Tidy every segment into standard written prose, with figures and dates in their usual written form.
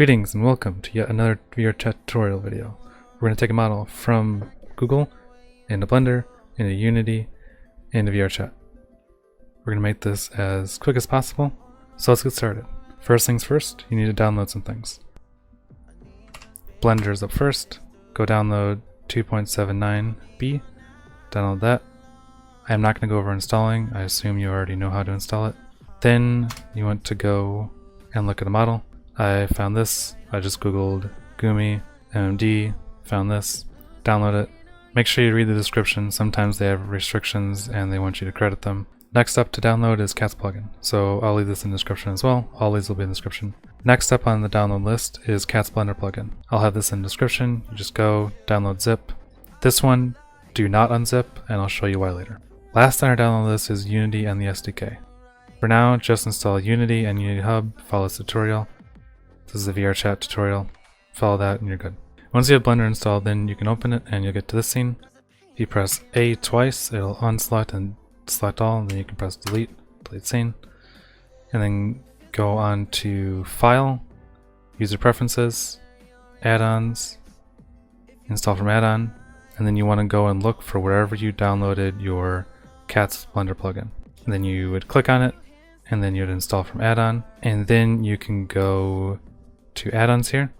Greetings and welcome to yet another VRChat tutorial video. We're going to take a model from Google, into Blender, into Unity, into VRChat. We're going to make this as quick as possible, so let's get started. First things first, you need to download some things. Blender is up first. Go download 2.79b, download that. I am not going to go over installing, I assume you already know how to install it. Then you want to go and look at the model. I found this. I just googled Gumi MMD, found this, download it. Make sure you read the description. Sometimes they have restrictions and they want you to credit them. Next up to download is Cat's plugin. So I'll leave this in the description as well. All these will be in the description. Next up on the download list is Cat's Blender plugin. I'll have this in the description. You just go download zip. This one, do not unzip, and I'll show you why later. Last on our download list is Unity and the SDK. For now, just install Unity and Unity Hub, follow this tutorial. This is a VRChat tutorial. Follow that and you're good. Once you have Blender installed, then you can open it and you'll get to this scene. If you press A twice, it'll unselect and select all, and then you can press delete scene. And then go on to File, User Preferences, Add-ons, Install from Add-on, and then you want to go and look for wherever you downloaded your Cat's Blender plugin. And then you would click on it, and then you'd install from Add-on, and then you can go to add-ons here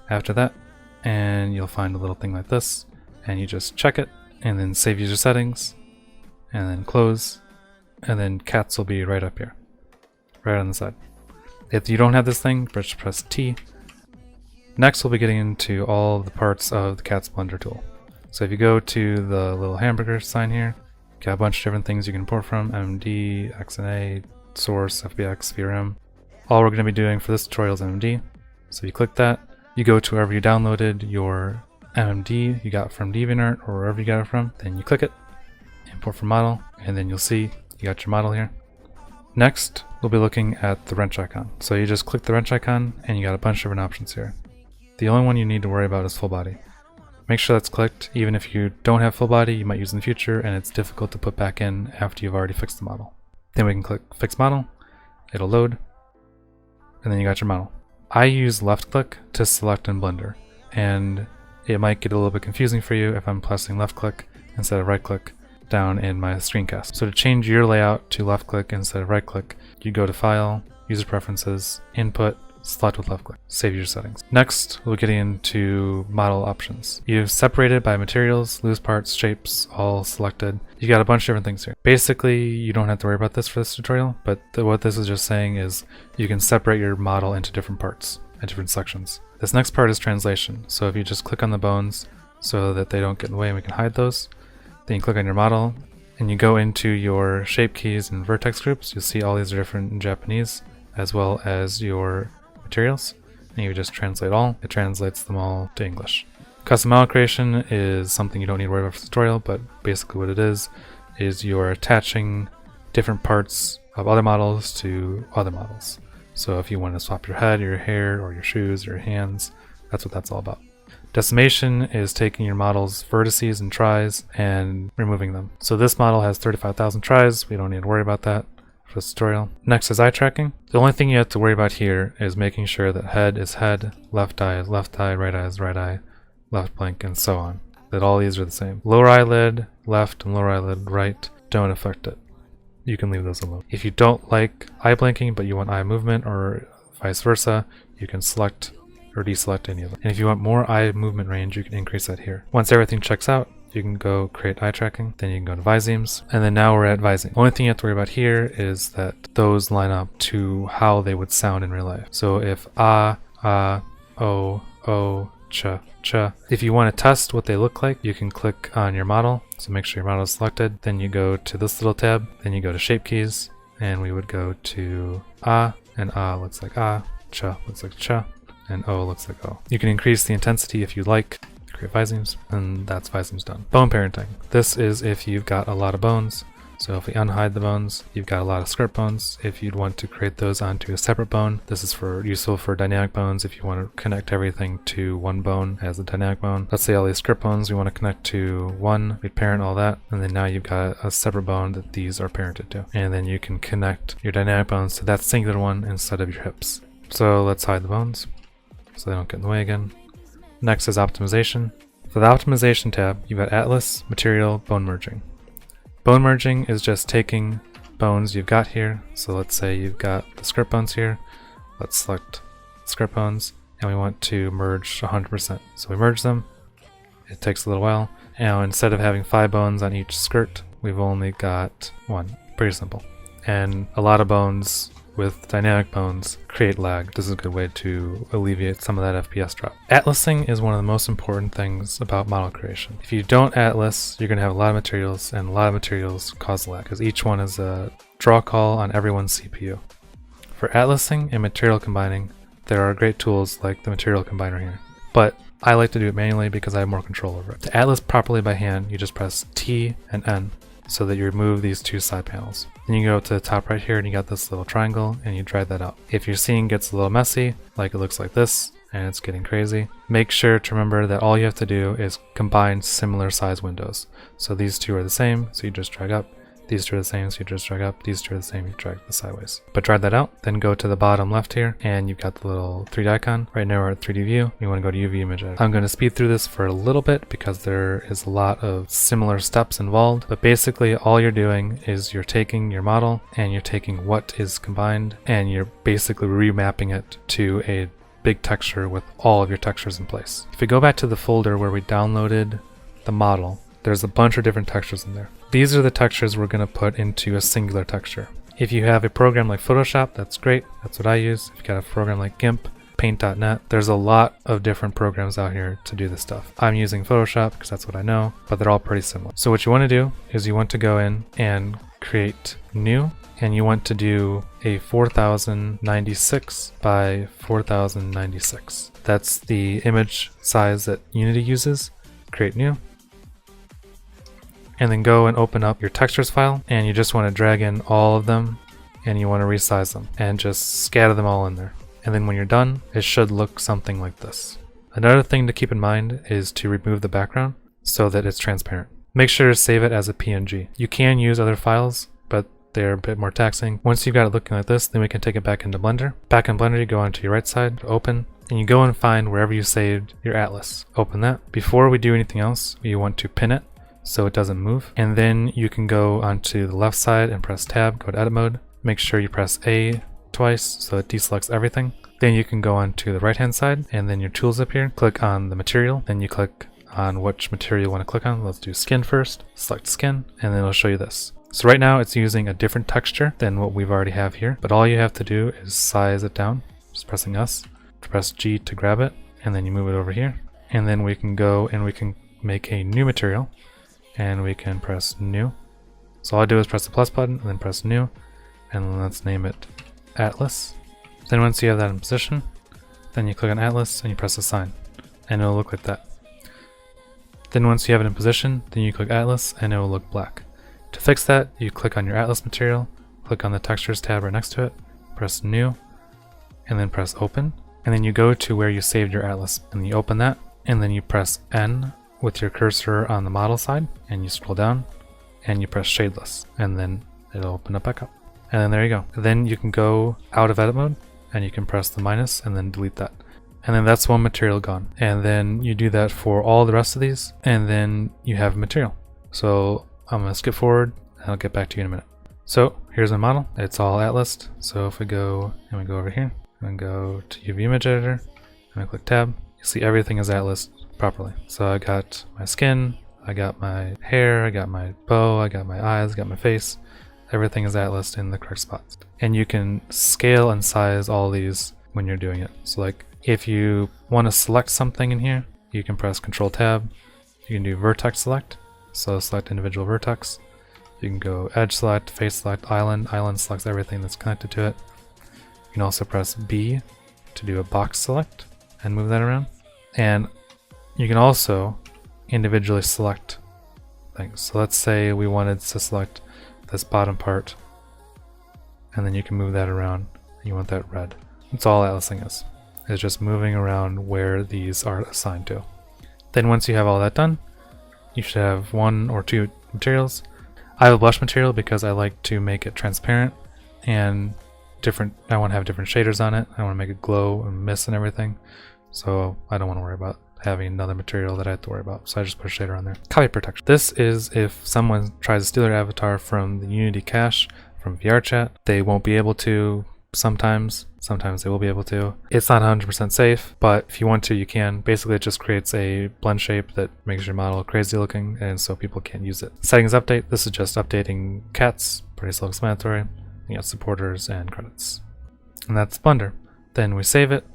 after that, and you'll find a little thing like this, and you just check it and then save user settings and then close, and then Cats will be right up here, right on the side. If you don't have this thing, just press T. Next we'll be getting into all the parts of the Cat's Blender tool. So if you go to the little hamburger sign here, you got a bunch of different things you can import from: MMD, XNA, Source, FBX, VRM. All we're going to be doing for this tutorial is MMD. So you click that, you go to wherever you downloaded your MMD you got from DeviantArt or wherever you got it from, then you click it, import from model, and then you'll see you got your model here. Next, we'll be looking at the wrench icon. So you just click the wrench icon and you got a bunch of different options here. The only one you need to worry about is full body. Make sure that's clicked. Even if you don't have full body, you might use in the future and it's difficult to put back in after you've already fixed the model. Then we can click Fix Model, it'll load, and then you got your model. I use left click to select in Blender, and it might get a little bit confusing for you if I'm pressing left click instead of right click down in my screencast. So to change your layout to left click instead of right click, you go to File, User Preferences, Input, select with left click, save your settings. Next, we'll get into model options. You've separated by materials, loose parts, shapes, all selected. You got a bunch of different things here. Basically, you don't have to worry about this for this tutorial, but what this is just saying is you can separate your model into different parts and different sections. This next part is translation. So if you just click on the bones so that they don't get in the way and we can hide those, then you click on your model and you go into your shape keys and vertex groups. You'll see all these are different in Japanese, as well as your materials, and you just translate all. It translates them all to English. Custom model creation is something you don't need to worry about for the tutorial, but basically what it is you're attaching different parts of other models to other models. So if you want to swap your head, your hair, or your shoes, or your hands, that's what that's all about. Decimation is taking your model's vertices and tries and removing them. So this model has 35,000 tries. We don't need to worry about that for this tutorial. Next is eye tracking. The only thing you have to worry about here is making sure that head is head, left eye is left eye, right eye is right eye, left blink, and so on. That all these are the same. Lower eyelid left and lower eyelid right don't affect it. You can leave those alone. If you don't like eye blinking but you want eye movement or vice versa, you can select or deselect any of them. And if you want more eye movement range, you can increase that here. Once everything checks out, you can go create eye tracking, then you can go to Visemes, and then now we're at Visemes. The only thing you have to worry about here is that those line up to how they would sound in real life. So if o, ch. If you want to test what they look like, you can click on your model. So make sure your model is selected. Then you go to this little tab, then you go to shape keys, and we would go to and looks like ch looks like ch, and o looks like o. You can increase the intensity if you like. Create Visemes, and that's Visemes done. Bone parenting. This is if you've got a lot of bones. So if we unhide the bones, you've got a lot of skirt bones. If you'd want to create those onto a separate bone, this is useful for dynamic bones. If you want to connect everything to one bone as a dynamic bone, let's say all these skirt bones we want to connect to one, we parent all that, and then now you've got a separate bone that these are parented to. And then you can connect your dynamic bones to that singular one instead of your hips. So let's hide the bones. so they don't get in the way again. Next is optimization. For the optimization tab, you've got Atlas, Material, Bone Merging. Bone Merging is just taking bones you've got here. So let's say you've got the skirt bones here. Let's select skirt bones, and we want to merge 100%. So we merge them. It takes a little while. Now instead of having 5 bones on each skirt, we've only got 1. Pretty simple. And a lot of bones with dynamic bones create lag. This is a good way to alleviate some of that FPS drop. Atlasing is one of the most important things about model creation. If you don't atlas, you're going to have a lot of materials, and a lot of materials cause lag because each one is a draw call on everyone's CPU. For atlasing and material combining, there are great tools like the material combiner here, but I like to do it manually because I have more control over it. To atlas properly by hand, you just press T and N so that you remove these 2 side panels. Then you go to the top right here and you got this little triangle and you drag that out. If your scene gets a little messy, like it looks like this, and it's getting crazy, make sure to remember that all you have to do is combine similar size windows. So these 2 are the same, so you just drag up. These 2 are the same, so you just drag up. These 2 are the same, you drag this sideways. But drag that out, then go to the bottom left here, and you've got the little 3D icon. Right now we're at 3D view. You want to go to UV image editor. I'm going to speed through this for a little bit because there is a lot of similar steps involved. But basically all you're doing is you're taking your model and you're taking what is combined and you're basically remapping it to a big texture with all of your textures in place. If we go back to the folder where we downloaded the model, there's a bunch of different textures in there. These are the textures we're going to put into a singular texture. If you have a program like Photoshop, that's great. That's what I use. If you've got a program like GIMP, Paint.net, there's a lot of different programs out here to do this stuff. I'm using Photoshop because that's what I know, but they're all pretty similar. So what you want to do is you want to go in and create new, and you want to do a 4096 by 4096. That's the image size that Unity uses. Create new. And then go and open up your textures file, and you just want to drag in all of them and you want to resize them and just scatter them all in there. And then when you're done, it should look something like this. Another thing to keep in mind is to remove the background so that it's transparent. Make sure to save it as a PNG. You can use other files, but they're a bit more taxing. Once you've got it looking like this, then we can take it back into Blender. Back in Blender, you go onto your right side, open, and you go and find wherever you saved your atlas. Open that. Before we do anything else, you want to pin it so it doesn't move. And then you can go onto the left side and press tab, go to edit mode. Make sure you press A twice so it deselects everything. Then you can go on to the right hand side and then your tools up here. Click on the material, then you click on which material you want to click on. Let's do skin first. Select skin, and then it'll show you this. So right now it's using a different texture than what we've already have here, but all you have to do is size it down. Just pressing S, press G to grab it, and then you move it over here. And then we can go and we can make a new material. And we can press new. So all I do is press the plus button and then press new, and let's name it Atlas. Then once you have that in position, then you click on Atlas and you press assign, and it'll look like that. Then once you have it in position, then you click Atlas and it will look black. To fix that, you click on your Atlas material, click on the textures tab right next to it, press new, and then press open, and then you go to where you saved your Atlas and you open that, and then you press N with your cursor on the model side, and you scroll down and you press shadeless, and then it'll open up back up. And then there you go. Then you can go out of edit mode and you can press the minus and then delete that. And then that's one material gone. And then you do that for all the rest of these, and then you have material. So I'm going to skip forward and I'll get back to you in a minute. So here's my model. It's all atlased. So if we go and we go over here and go to UV image editor and I click tab, you see everything is atlased properly. So I got my skin, I got my hair, I got my bow, I got my eyes, I got my face. Everything is atlased in the correct spots. And you can scale and size all these when you're doing it. So like if you want to select something in here, you can press Control Tab. You can do vertex select. So select individual vertex. You can go edge select, face select, island. Island selects everything that's connected to it. You can also press B to do a box select and move that around. And you can also individually select things. So let's say we wanted to select this bottom part, and then you can move that around. You want that red. That's all atlasing is. It's just moving around where these are assigned to. Then once you have all that done, you should have 1 or 2 materials. I have a blush material because I like to make it transparent and different. I want to have different shaders on it. I want to make it glow and mist and everything. so I don't want to worry about having another material that I have to worry about. So I just put a shader on there. Copy protection. This is if someone tries to steal their avatar from the Unity cache from VRChat. They won't be able to sometimes they will be able to. It's not 100% safe, but if you want to, you can. Basically, it just creates a blend shape that makes your model crazy looking, and so people can't use it. Settings update. This is just updating cats, pretty self-explanatory. You got supporters and credits. And that's Blender. Then we save it.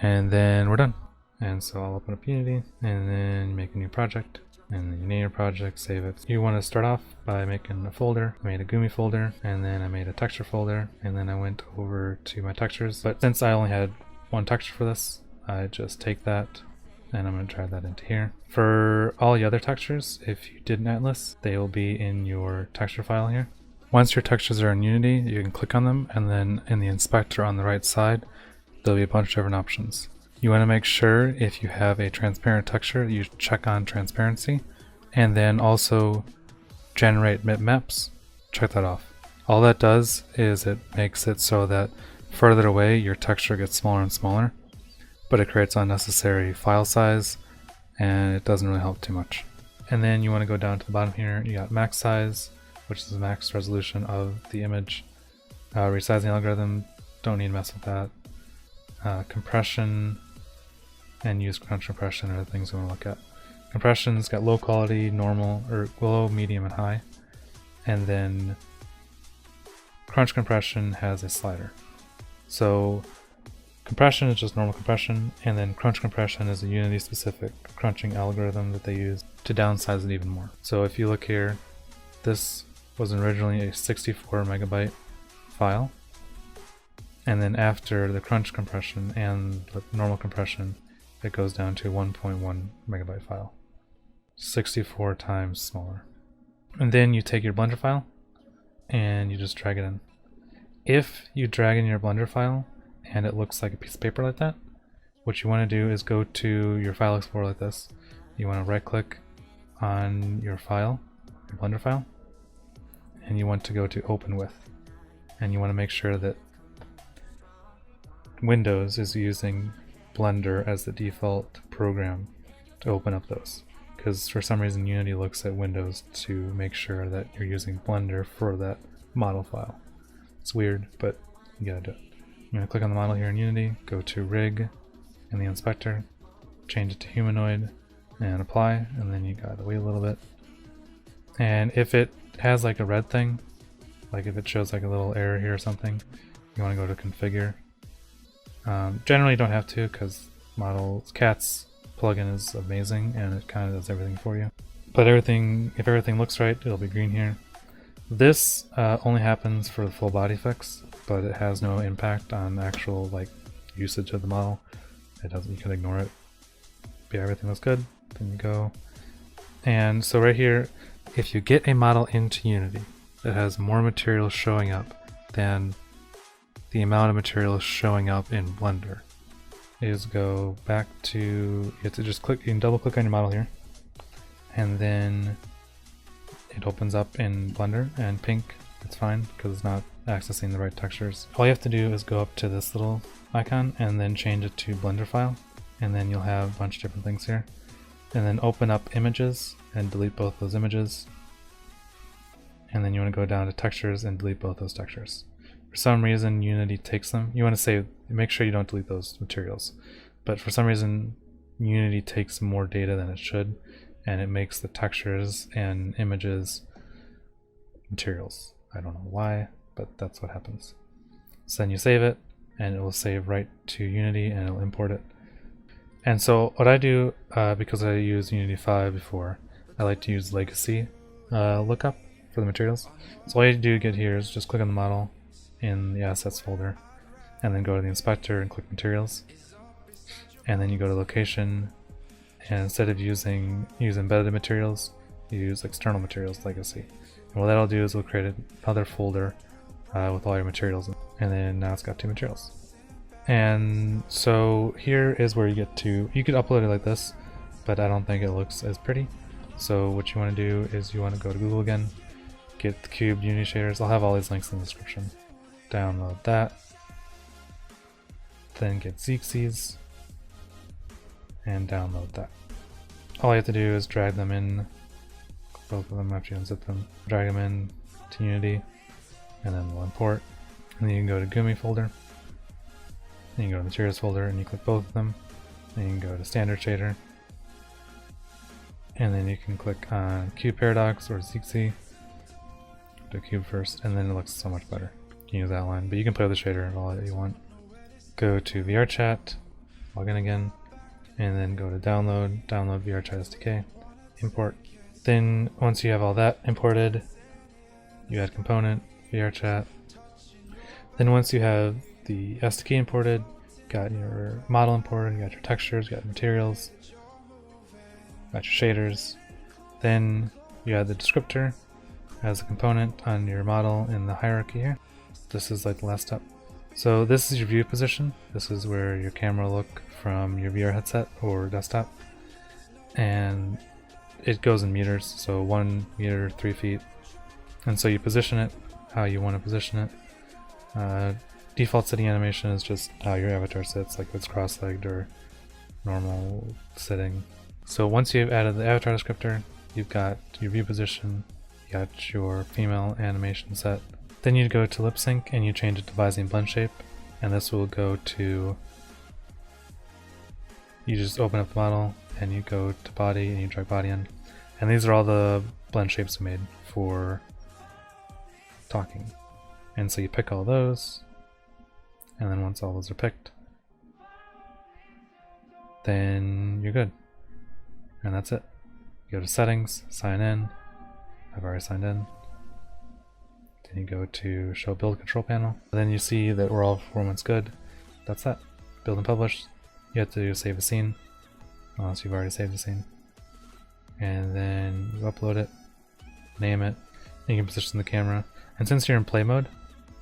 And then we're done. And so I'll open up Unity and then make a new project. And then you name your project, save it. You want to start off by making a folder. I made a Gumi folder, and then I made a texture folder, and then I went over to my textures. But since I only had one texture for this, I just take that and I'm going to drag that into here. For all the other textures, if you did an atlas, they will be in your texture file here. Once your textures are in Unity, you can click on them, and then in the inspector on the right side, there'll be a bunch of different options. You want to make sure if you have a transparent texture, you check on transparency, and then also generate bitmaps, check that off. All that does is it makes it so that further away your texture gets smaller and smaller, but it creates unnecessary file size and it doesn't really help too much. And then you want to go down to the bottom here, you got max size, which is the max resolution of the image. Resizing algorithm, don't need to mess with that. Compression and use crunch compression are the things we want to look at. Compression's got low quality, normal, or low, medium, and high. And then crunch compression has a slider. So compression is just normal compression, and then crunch compression is a Unity specific crunching algorithm that they use to downsize it even more. So if you look here, this was originally a 64 megabyte file, and then after the crunch compression and the normal compression, it goes down to 1.1 megabyte file, 64 times smaller. And then you take your Blender file and you just drag it in. If you drag in your Blender file and it looks like a piece of paper like that, what you want to do is go to your file explorer like this. You want to right click on your file, your Blender file, and you want to go to open with. And you want to make sure that Windows is using Blender as the default program to open up those, because for some reason Unity looks at Windows to make sure that you're using Blender for that model file. It's weird, but you gotta do it. I'm gonna click on the model here in Unity, go to Rig in the inspector, change it to humanoid, and apply, and then you gotta wait a little bit. And if it has like a red thing, like if it shows like a little error here or something, you want to go to configure. Generally you don't have to, because Models Cats plugin is amazing and it kind of does everything for you. But if everything looks right, it'll be green here. This only happens for the full body fix, but it has no impact on actual like usage of the model. It doesn't. You can ignore it. But yeah, everything looks good. Then you go, and so right here, if you get a model into Unity that has more material showing up than the amount of material showing up in Blender, is go back to, you have to just click, you can double click on your model here, and then it opens up in Blender, and pink, it's fine because it's not accessing the right textures. All you have to do is go up to this little icon and then change it to Blender file, and then you'll have a bunch of different things here. And then open up images and delete both those images, and then you want to go down to textures and delete both those textures. For some reason Unity takes them. You want to save, make sure you don't delete those materials, but for some reason Unity takes more data than it should, and it makes the textures and images materials. I don't know why, but that's what happens. So then you save it, and it will save right to Unity, and it'll import it. And so what I do, because I used Unity 5 before, I like to use legacy lookup for the materials. So all you do to get here is just click on the model in the assets folder, and then go to the inspector and click materials, and then you go to location, and instead of use embedded materials, you use external materials legacy. And what that'll do is it'll create another folder with all your materials, and then now it's got 2 materials. And so here is where you get to, you could upload it like this, but I don't think it looks as pretty. So what you want to do is you want to go to Google again, get the cubed Unity shaders. I'll have all these links in the description. Download that, then get Visemes and download that. All you have to do is drag them in, both of them after you unzip them, drag them in to Unity, and then we'll import. And then you can go to Gumi folder, then you can go to Materials folder, and you click both of them. Then you can go to Standard Shader, and then you can click on Cube Paradox or Visemes. Do Cube first, and then it looks so much better. You can use Outline, but you can play with the shader at all that you want. Go to VRChat, log in again, and then go to download VRChat SDK, import. Then once you have all that imported, you add component, VRChat. Then once you have the SDK imported, got your model imported, you got your textures, you got materials, got your shaders, then you add the descriptor as a component on your model in the hierarchy here. This is like the last step. So this is your view position. This is where your camera will look from your VR headset or desktop. And it goes in meters, so 1 meter, 3 feet. And so you position it how you want to position it. Default sitting animation is just how your avatar sits, like if it's cross-legged or normal sitting. So once you've added the avatar descriptor, you've got your view position, you got your female animation set. Then you go to lip sync and you change it to Visemes blend shape, and this will go to, you just open up the model and you go to body and you drag body in. And these are all the blend shapes we made for talking. And so you pick all those, and then once all those are picked, then you're good. And that's it. You go to settings, sign in. I've already signed in. Then you go to show build control panel. Then you see that we're all performance good. That's that. Build and publish. You have to save a scene, unless you've already saved the scene. And then you upload it, name it, and you can position the camera. And since you're in play mode,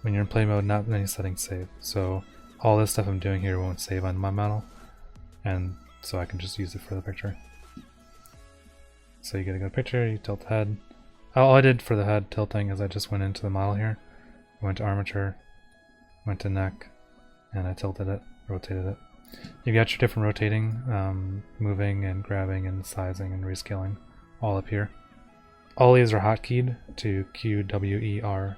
when you're in play mode, not many settings save. So all this stuff I'm doing here won't save on my model, and so I can just use it for the picture. So you get a good picture, you tilt the head. All I did for the head tilting is I just went into the model here, went to armature, went to neck, and I tilted it, rotated it. You've got your different rotating, moving and grabbing and sizing and rescaling all up here. All these are hotkeyed to Q, W, E, R.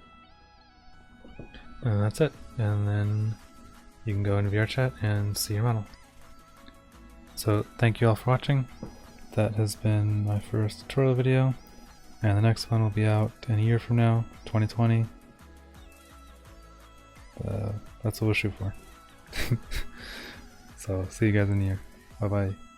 And that's it. And then you can go into VRChat and see your model. So thank you all for watching. That has been my first tutorial video. And the next one will be out in a year from now, 2020. That's what we'll shoot for. So see you guys in a year. Bye bye.